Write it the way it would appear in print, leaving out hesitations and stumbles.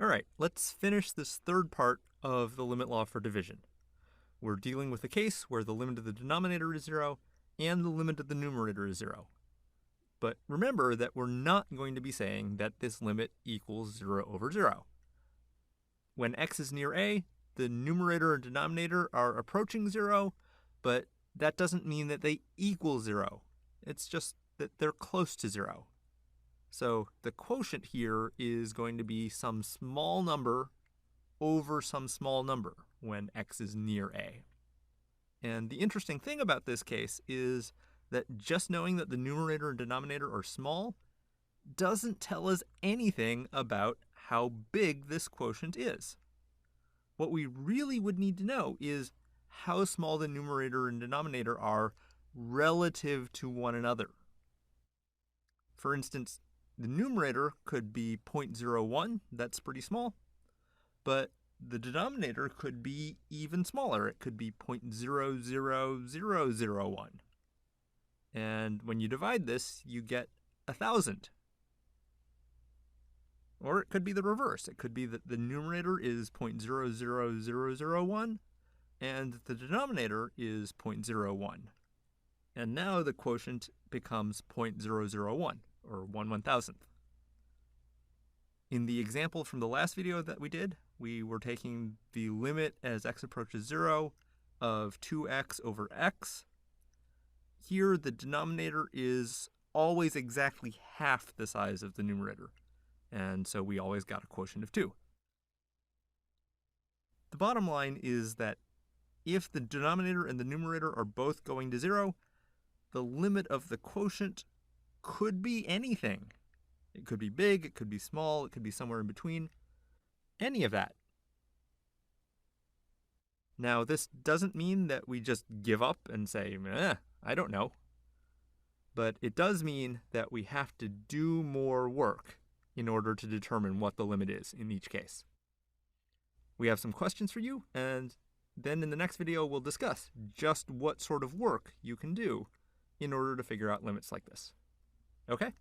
All right, let's finish this third part of the limit law for division. We're dealing with a case where the limit of the denominator is 0 and the limit of the numerator is 0. But remember that we're not going to be saying that this limit equals 0 over 0. When x is near a, the numerator and denominator are approaching 0, but that doesn't mean that they equal 0. It's just that they're close to 0. So the quotient here is going to be some small number over some small number when x is near a. And the interesting thing about this case is that just knowing that the numerator and denominator are small doesn't tell us anything about how big this quotient is. What we really would need to know is how small the numerator and denominator are relative to one another. For instance, the numerator could be 0.01, that's pretty small, but the denominator could be even smaller. It could be 0.00001. And when you divide this, you get 1,000. Or it could be the reverse. It could be that the numerator is 0.00001 and the denominator is 0.01. And now the quotient becomes 0.001, or 1/1000th. In the example from the last video that we did, we were taking the limit as x approaches 0 of 2x over x. Here, the denominator is always exactly half the size of the numerator, and so we always got a quotient of 2. The bottom line is that if the denominator and the numerator are both going to 0, the limit of the quotient could be anything. It could be big, it could be small, it could be somewhere in between. Any of that. Now, this doesn't mean that we just give up and say, I don't know. But it does mean that we have to do more work in order to determine what the limit is in each case. We have some questions for you, and then in the next video we'll discuss just what sort of work you can do in order to figure out limits like this. Okay?